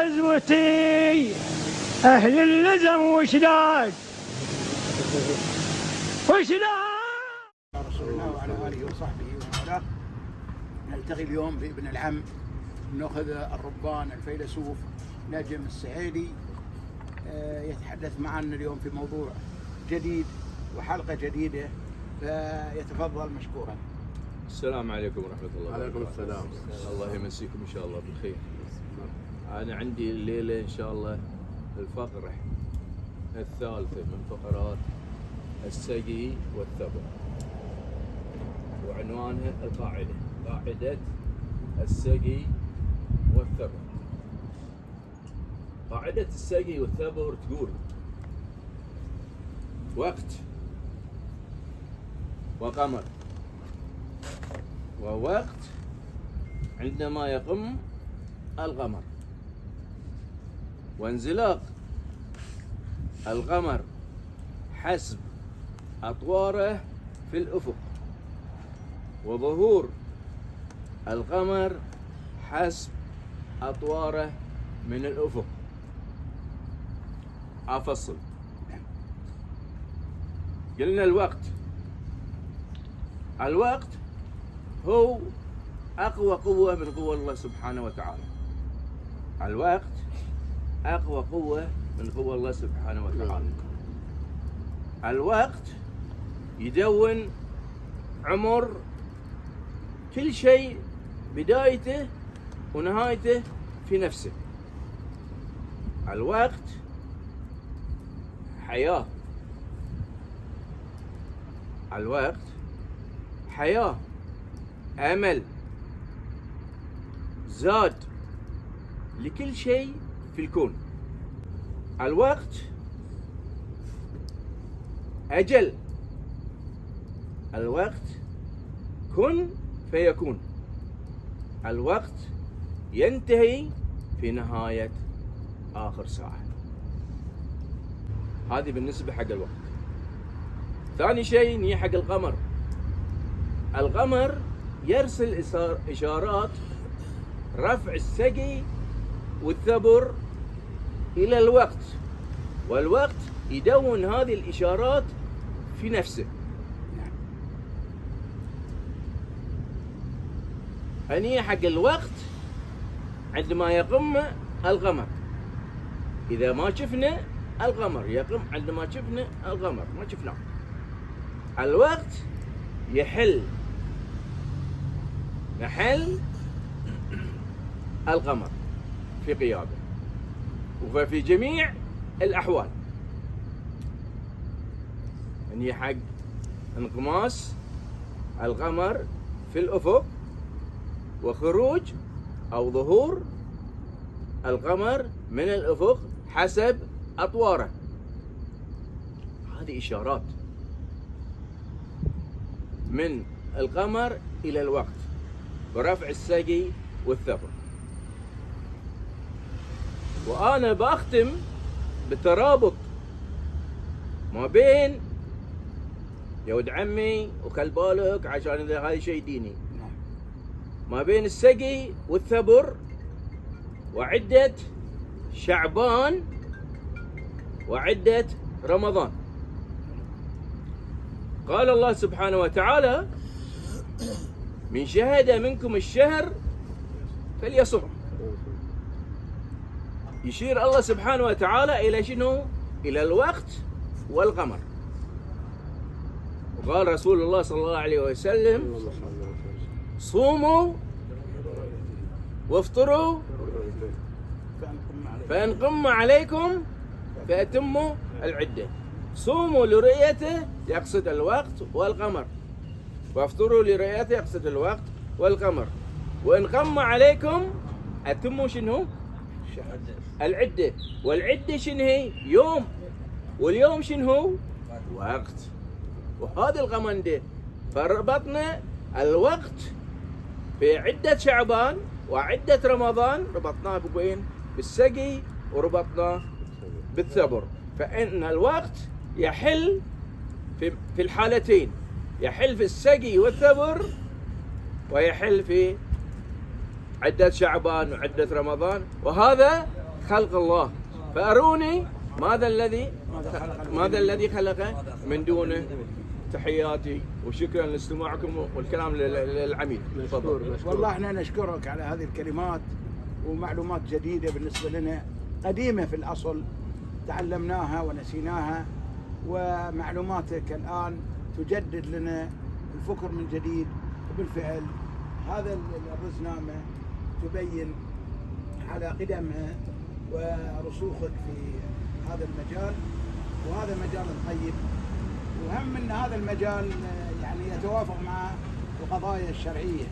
غزوتي أهل اللزم وشداد رسول الله وعلى آله وصحبه ومن نلتقي اليوم بابن العم نأخذ الربان الفيلسوف نجم السعيدي يتحدث معنا اليوم في موضوع جديد وحلقة جديدة، فيتفضل مشكورا. السلام عليكم ورحمة الله. وعليكم السلام. الله يمسيكم إن شاء الله بالخير. أنا عندي الليلة إن شاء الله الفقرة الثالثة من فقرات السقي والثبر، وعنوانها القاعدة، قاعدة السقي والثبر. قاعدة السقي والثبر تقول: وقت وقمر، ووقت عندما يقم القمر، وانزلاق القمر حسب أطواره في الأفق، وظهور القمر حسب أطواره من الأفق. أفصل. قلنا الوقت هو أقوى قوة من قوة الله سبحانه وتعالى. الوقت أقوى قوة من قوة الله سبحانه وتعالى. الوقت يدون عمر كل شيء، بدايته ونهايته في نفسه. الوقت حياة، الوقت حياة، أمل، زاد لكل شيء في الكون. الوقت أجل، الوقت كن فيكون، الوقت ينتهي في نهاية آخر ساعة. هذه بالنسبة حق الوقت. ثاني شيء نيجي حق القمر. القمر يرسل إشارات رفع السقي والثبر إلى الوقت، والوقت يدون هذه الإشارات في نفسه. أني حق الوقت عندما يقم القمر، إذا ما شفنا القمر يقم، عندما شفنا القمر ما شفناه. الوقت يحل محل القمر في قياده وفي جميع الأحوال. يعني حق انقماس القمر في الأفق، وخروج أو ظهور القمر من الأفق حسب أطواره. هذه إشارات من القمر إلى الوقت برفع السقي والثبر. وأنا بختم بالترابط ما بين يا ولد عمي وخل بالك عشان هذا شيء ديني، ما بين السقي والثبر وعدة شعبان وعدة رمضان. قال الله سبحانه وتعالى: من شهد منكم الشهر فليصم. يشير الله سبحانه وتعالى إلى شنو؟ إلى الوقت والقمر. وقال رسول الله صلى الله عليه وسلم: صوموا وافطروا فإن قم عليكم فأتموا العدة. صوموا لرؤيته يقصد الوقت والقمر، وافطروا لرؤيته يقصد الوقت والقمر، وإن قم عليكم أتموا شنو؟ العدة. والعدة شنو هي؟ يوم، واليوم شنو؟ وقت. وهذه القمندة، فربطنا الوقت في عدة شعبان وعدة رمضان، ربطناه بوين؟ بالسقي، وربطناه بالثبر. فإن الوقت يحل في الحالتين، يحل في السقي والثبر، ويحل في عدة شعبان وعدة رمضان. وهذا خلق الله، فأروني ماذا الذي خلق من دونه. تحياتي وشكرا لاستماعكم والكلام للعميد. تفضل. والله احنا نشكرك على هذه الكلمات ومعلومات جديدة بالنسبة لنا، قديمة في الأصل تعلمناها ونسيناها، ومعلوماتك الآن تجدد لنا الفكر من جديد. وبالفعل هذا الرزنامة تبين على قدمها ورسوخك في هذا المجال، وهذا مجال طيب، وهم ان هذا المجال يعني يتوافق مع القضايا الشرعية.